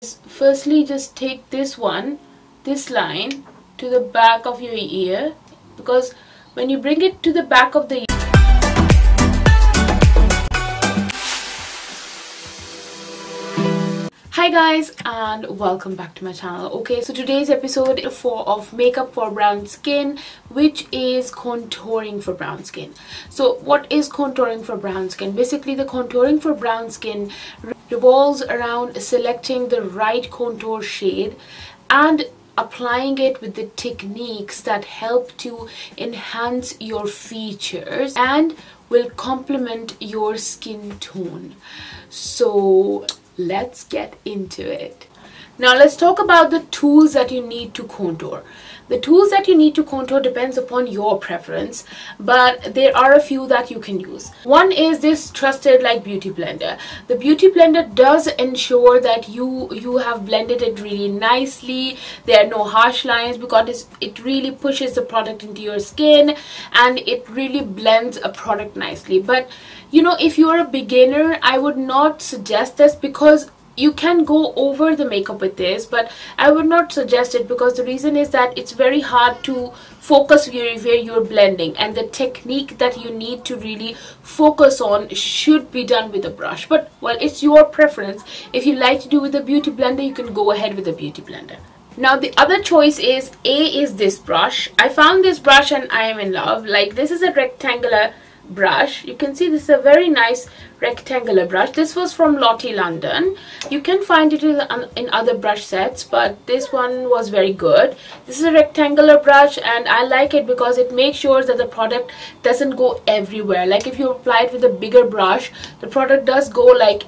Firstly, just take this line to the back of your ear, because when you bring it to the back of the ear, hi guys, and welcome back to my channel. Okay, so today's episode is of makeup for brown skin, which is contouring for brown skin. So what is contouring for brown skin? Basically, the contouring for brown skin revolves around selecting the right contour shade and applying it with the techniques that help to enhance your features and will complement your skin tone. So let's get into it. Now let's talk about the tools that you need to contour. The tools that you need to contour depends upon your preference, but there are a few that you can use. One is this trusted like beauty blender. The beauty blender does ensure that you have blended it really nicely. There are no harsh lines, because it really pushes the product into your skin and it really blends a product nicely. But you know, if you're a beginner, I would not suggest this, because you can go over the makeup with this, but I would not suggest it, because the reason is that it's very hard to focus where you're blending, and the technique that you need to really focus on should be done with a brush. But well, it's your preference. If you like to do with a beauty blender, you can go ahead with a beauty blender. Now the other choice is this brush. I found this brush and I am in love. Like, this is a rectangular brush. You can see this is a very nice rectangular brush. This was from Lovelies London. You can find it in other brush sets, but this one was very good. This is a rectangular brush and I like it because it makes sure that the product doesn't go everywhere. Like, if you apply it with a bigger brush, the product does go like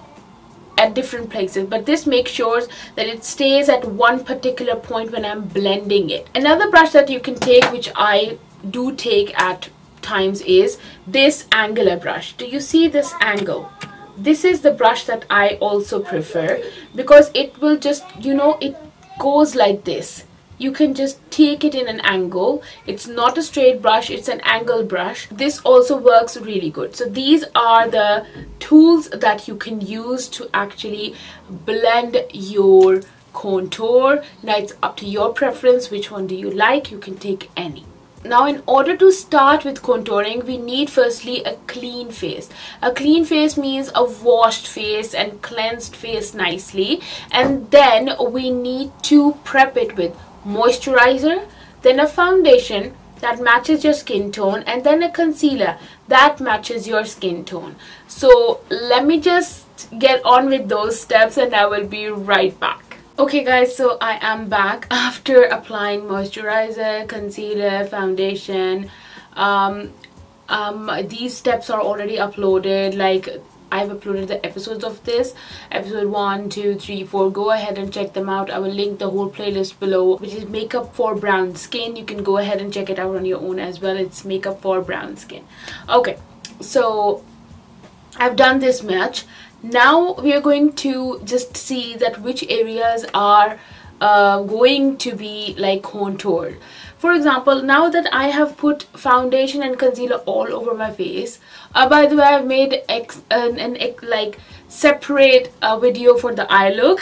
at different places, but this makes sure that it stays at one particular point when I'm blending it. Another brush that you can take, which I do take at times, is this angular brush. Do you see this angle? This is the brush that I also prefer, because it will just, you know, it goes like this. You can just take it in an angle. It's not a straight brush, it's an angle brush. This also works really good. So these are the tools that you can use to actually blend your contour. Now it's up to your preference. Which one do you like? You can take any. Now, in order to start with contouring, we need firstly a clean face. A clean face means a washed face and cleansed face nicely. And then we need to prep it with moisturizer, then a foundation that matches your skin tone, and then a concealer that matches your skin tone. So let me just get on with those steps and I will be right back. Okay guys, so I am back after applying moisturizer, concealer, foundation. These steps are already uploaded. Like, I've uploaded the episodes of this, episode 1, 2, 3, 4. Go ahead and check them out. I will link the whole playlist below, which is makeup for brown skin. You can go ahead and check it out on your own as well. It's makeup for brown skin. Okay, so I've done this much. Now we are going to just see that which areas are going to be like contoured. For example, now that I have put foundation and concealer all over my face, by the way, I've made like separate video for the eye look,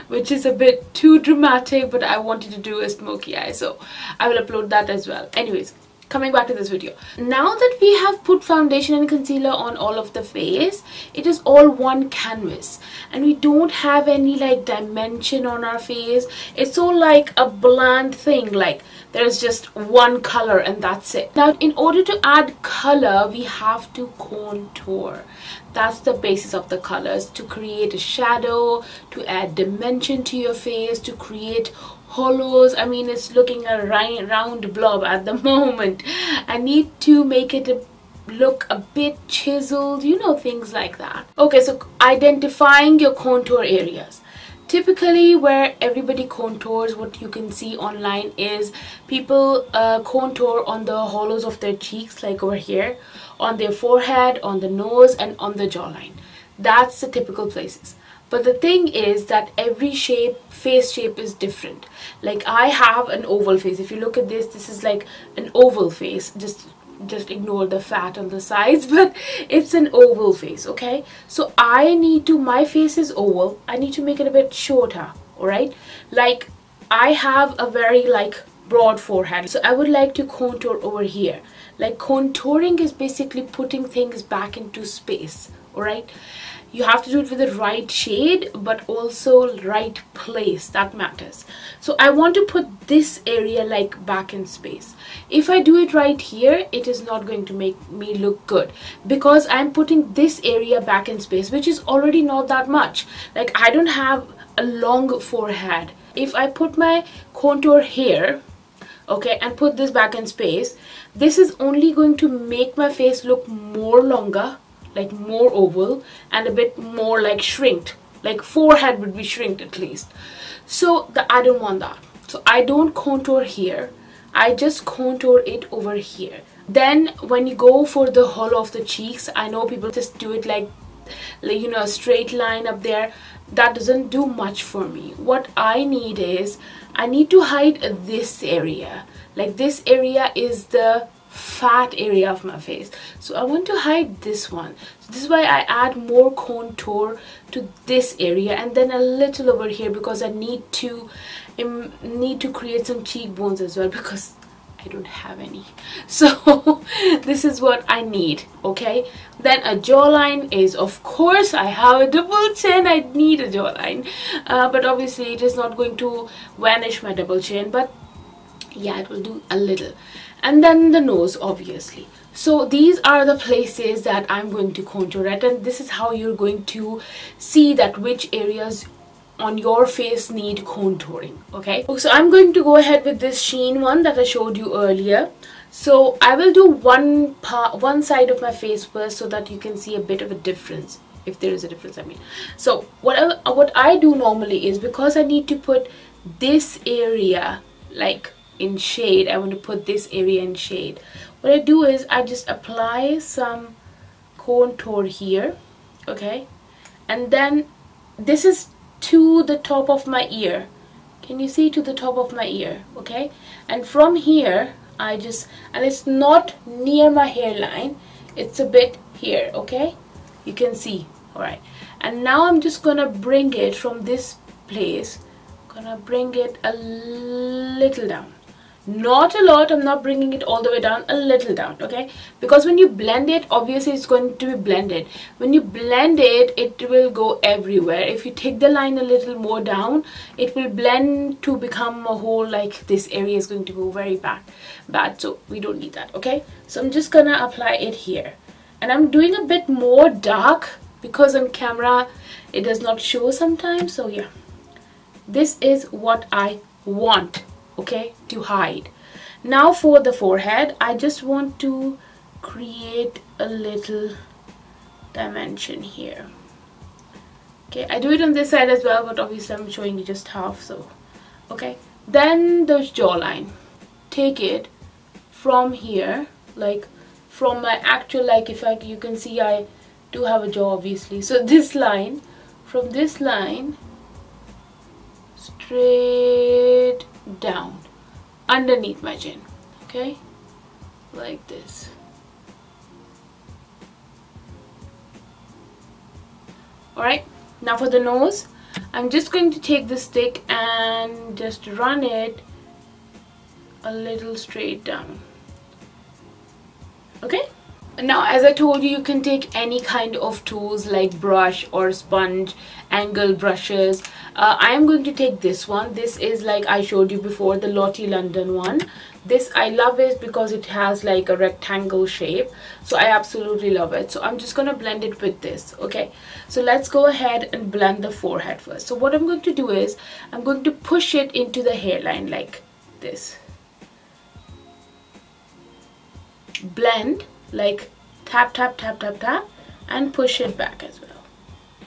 which is a bit too dramatic, but I wanted to do a smoky eye, so I will upload that as well. Anyways, coming back to this video. Now that we have put foundation and concealer on all of the face, it is all one canvas and we don't have any like dimension on our face. It's all like a bland thing, like there's just one color and that's it. Now, in order to add color, we have to contour. That's the basis of the colors, to create a shadow, to add dimension to your face, to create hollows. I mean, it's looking a round blob at the moment. I need to make it look a bit chiseled, you know, things like that. Okay, so identifying your contour areas. Typically, where everybody contours, what you can see online is people contour on the hollows of their cheeks, like over here, on their forehead, on the nose, and on the jawline. That's the typical places. But the thing is that every face shape is different. Like, I have an oval face. If you look at this, this is like an oval face. Just just ignore the fat on the sides, but it's an oval face. Okay, so my face is oval, I need to make it a bit shorter. All right, like I have a very like broad forehead, so I would like to contour over here. Like contouring is basically putting things back into space. All right, you have to do it with the right shade, but also right place, that matters. So I want to put this area like back in space. If I do it right here, it is not going to make me look good, because I'm putting this area back in space, which is already not that much. Like I don't have a long forehead. If I put my contour here, okay, and put this back in space, this is only going to make my face look more longer, like more oval, and a bit more like shrinked, like forehead would be shrinked at least. So I don't want that, so I don't contour here, I just contour it over here. Then when you go for the hollow of the cheeks, I know people just do it like you know, a straight line up there. That doesn't do much for me. What I need is, I need to hide this area. Like this area is the fat area of my face, so I want to hide this one. So this is why I add more contour to this area, and then a little over here, because I need to create some cheekbones as well, because I don't have any. So this is what I need. Okay, then a jawline is, of course, I have a double chin, I need a jawline, but obviously it is not going to vanish my double chin, but yeah, it will do a little. And then the nose, obviously. So these are the places that I'm going to contour at, and this is how you're going to see that which areas on your face need contouring. Okay, so I'm going to go ahead with this sheen one that I showed you earlier. So I will do one side of my face first, so that you can see a bit of a difference, if there is a difference, I mean. So what I do normally is, because I need to put this area like in shade, I want to put this area in shade. What I do is I just apply some contour here, okay, and then this is to the top of my ear. Can you see to the top of my ear? Okay, and from here I just, and it's not near my hairline, it's a bit here. Okay, you can see. All right, and now I'm just gonna bring it from this place, gonna bring it a little down. Not a lot, I'm not bringing it all the way down, a little down. Okay, because when you blend it, obviously it's going to be blended. When you blend it, it will go everywhere. If you take the line a little more down, it will blend to become a whole, like this area is going to go very bad, so we don't need that. Okay, so I'm just gonna apply it here, and I'm doing a bit more dark because on camera it does not show sometimes. So yeah, this is what I want, okay, to hide. Now for the forehead, I just want to create a little dimension here. Okay, I do it on this side as well, but obviously I'm showing you just half. So okay, then the jawline, take it from here, like from my actual, like if you can see I do have a jaw obviously, so this line, from this line straight down underneath my chin, okay, like this. Alright, now for the nose, I'm just going to take the stick and just run it a little straight down. Okay, now as I told you, you can take any kind of tools like brush or sponge, angle brushes. I am going to take this one. This is, like I showed you before, the Lottie London one. This I love it because it has like a rectangle shape, so I absolutely love it. So I'm just gonna blend it with this. Okay, so let's go ahead and blend the forehead first. So what I'm going to do is I'm going to push it into the hairline like this. Blend, like tap tap tap tap tap, and push it back as well.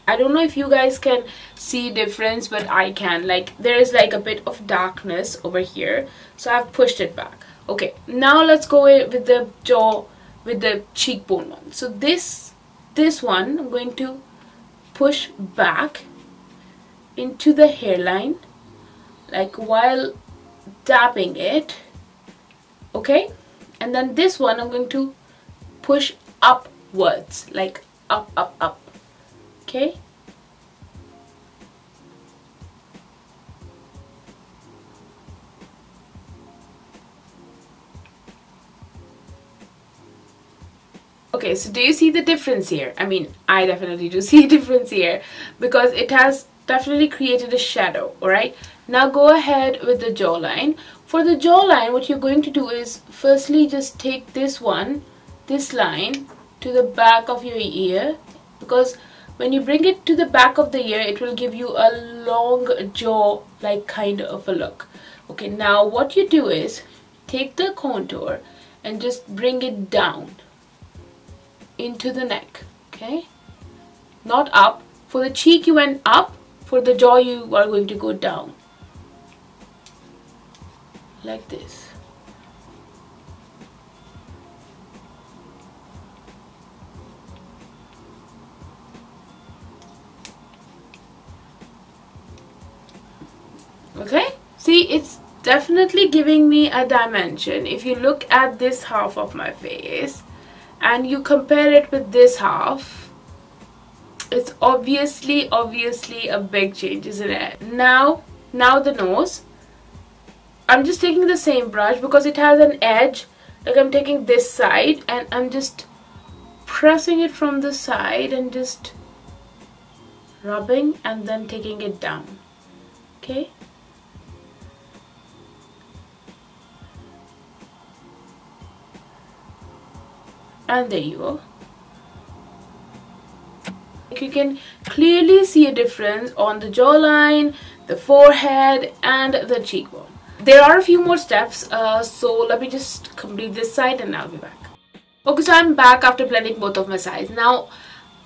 I don't know if you guys can see difference, but I can. Like there is like a bit of darkness over here, so I've pushed it back. Okay, now let's go with the jaw, with the cheekbone one. So this one I'm going to push back into the hairline, like while dabbing it. Okay, And then this one I'm going to push upwards, like up, up, up. Okay. Okay, so do you see the difference here? I mean, I definitely do see a difference here because it has definitely created a shadow, alright? Now go ahead with the jawline. For the jawline, what you're going to do is firstly just take this one, this line, to the back of your ear, because when you bring it to the back of the ear, it will give you a long jaw like kind of a look. Okay, now what you do is take the contour and just bring it down into the neck, okay? Not up. For the cheek you went up, for the jaw you are going to go down. Like this. Okay? See, it's definitely giving me a dimension. If you look at this half of my face and you compare it with this half, it's obviously a big change, isn't it? Now the nose. I'm just taking the same brush because it has an edge. Like I'm taking this side and I'm just pressing it from the side and just rubbing and then taking it down. Okay? And there you go. You can clearly see a difference on the jawline, the forehead and the cheekbone. There are a few more steps, so let me just complete this side and I'll be back. Okay, so I'm back after blending both of my sides. Now,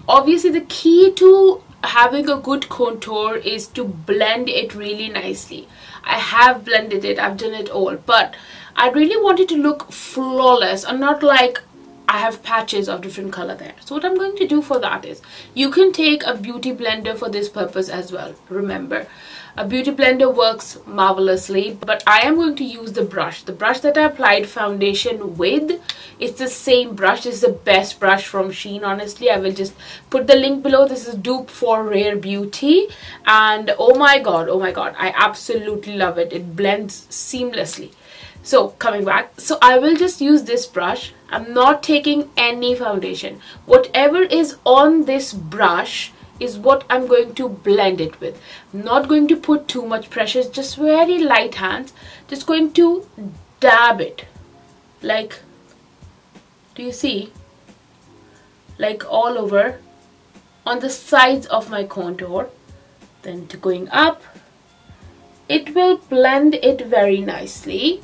obviously the key to having a good contour is to blend it really nicely. I have blended it, I've done it all, but I really want it to look flawless and not like I have patches of different color there. So what I'm going to do for that is, you can take a beauty blender for this purpose as well. Remember, a beauty blender works marvelously, but I am going to use the brush that I applied foundation with. It's the same brush. It's the best brush from Shein, honestly. I will just put the link below. This is dupe for Rare Beauty, and oh my god, I absolutely love it. It blends seamlessly. So coming back, so I will just use this brush. I'm not taking any foundation. Whatever is on this brush is what I'm going to blend it with. I'm not going to put too much pressure, just very light hands. Just going to dab it, like, do you see, like all over on the sides of my contour. Then to going up, it will blend it very nicely.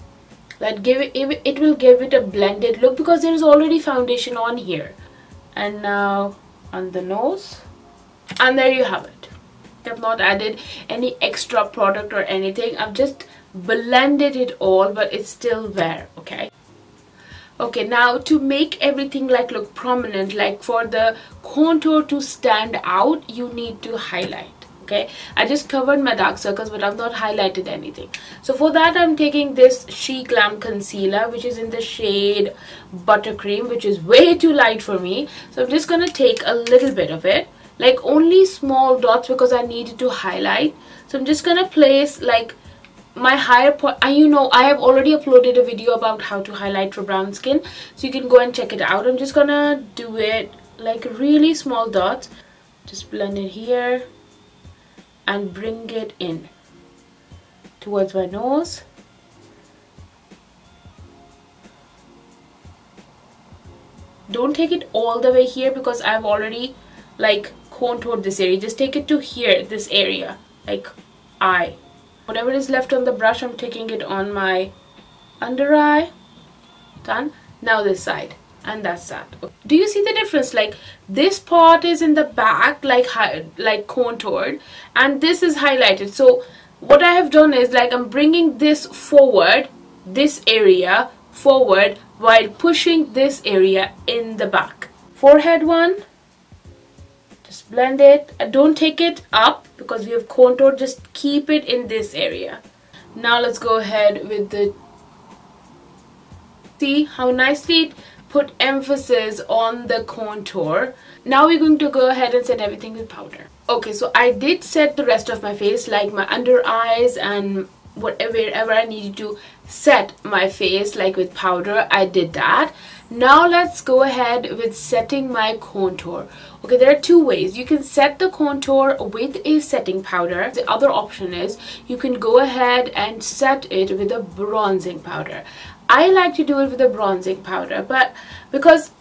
Like it will give it a blended look because there is already foundation on here. And now on the nose, and there you have it. I have not added any extra product or anything. I've just blended it all, but it's still there. Okay. Okay, now to make everything like look prominent, like for the contour to stand out, you need to highlight. Okay, I just covered my dark circles, but I've not highlighted anything. So for that, I'm taking this She Glam concealer, which is in the shade Buttercream, which is way too light for me. So I'm just gonna take a little bit of it, like only small dots, because I needed to highlight. So I'm just gonna place like my higher point. And you know, I have already uploaded a video about how to highlight for brown skin, so you can go and check it out. I'm just gonna do it like really small dots. Just blend it here and bring it in towards my nose. Don't take it all the way here because I've already like contoured this area. Just take it to here, this area, like eye. Whatever is left on the brush, I'm taking it on my under eye. Done. Now this side. And that's that. Do you see the difference? Like this part is in the back, like contoured, and this is highlighted. So what I have done is like I'm bringing this forward, this area forward, while pushing this area in the back. Forehead one, just blend it. Don't take it up because we have contoured. Just keep it in this area. Now let's go ahead with the See how nicely it put emphasis on the contour. Now we're going to go ahead and set everything with powder. Okay, so I did set the rest of my face, like my under eyes and wherever I needed to set my face, like with powder, I did that. Now let's go ahead with setting my contour. Okay, there are two ways. You can set the contour with a setting powder. The other option is you can go ahead and set it with a bronzing powder. I like to do it with a bronzing powder, but because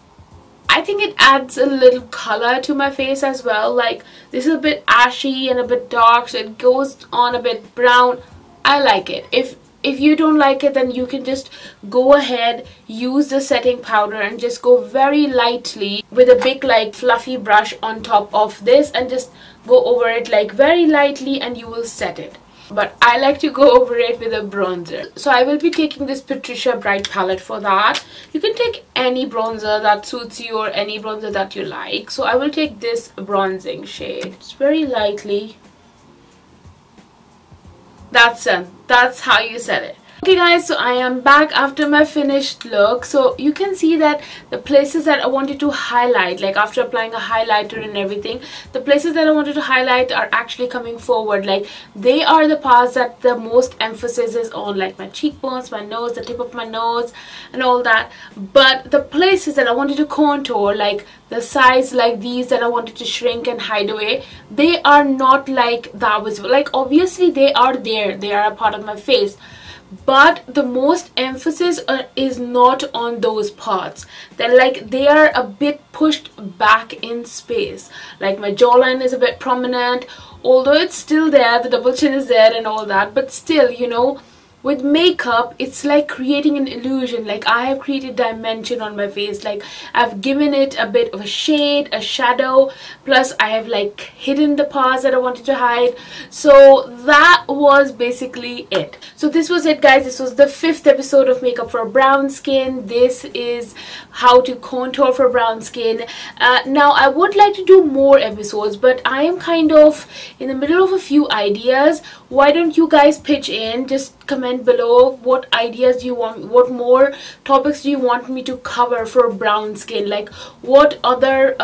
I think it adds a little color to my face as well. Like, this is a bit ashy and a bit dark, so it goes on a bit brown. I like it. If you don't like it, then you can just go ahead, use the setting powder and just go very lightly with a big like fluffy brush on top of this and just go over it like very lightly and you will set it. But I like to go over it with a bronzer. So I will be taking this Patricia Bright palette for that. You can take any bronzer that suits you or any bronzer that you like. So I will take this bronzing shade. Just very lightly. That's it. That's how you set it. Okay guys, so I am back after my finished look. So you can see that the places that I wanted to highlight, like after applying a highlighter and everything, the places that I wanted to highlight are actually coming forward. Like, they are the parts that the most emphasis is on, like my cheekbones, my nose, the tip of my nose and all that. But the places that I wanted to contour, like the sides like these that I wanted to shrink and hide away, they are not like that visible. Like, obviously they are there, they are a part of my face, but the most emphasis is not on those parts. They're like, they are a bit pushed back in space. Like my jawline is a bit prominent, although it's still there, the double chin is there and all that, but still, you know, with makeup it's like creating an illusion. Like, I have created dimension on my face, like I've given it a bit of a shade, a shadow, plus I have like hidden the parts that I wanted to hide. So that was basically it. So this was it guys. This was the 5th episode of Makeup for Brown Skin. This is how to contour for brown skin. Now I would like to do more episodes, but I am kind of in the middle of a few ideas. Why don't you guys pitch in? Just comment below what ideas do you want, what more topics do you want me to cover for brown skin, like what other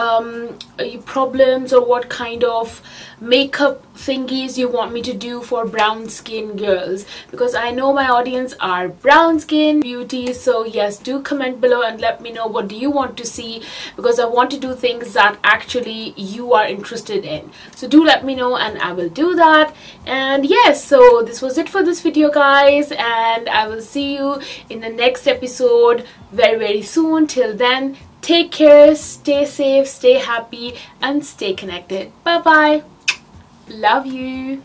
problems or what kind of makeup thingies you want me to do for brown skin girls, because I know my audience are brown skin beauties. So yes, do comment below and let me know what do you want to see, because I want to do things that actually you are interested in. So do let me know and I will do that. And yes, so this was it for this video guys, and I will see you in the next episode very soon. Till then, take care, stay safe, stay happy and stay connected. Bye bye. Love you.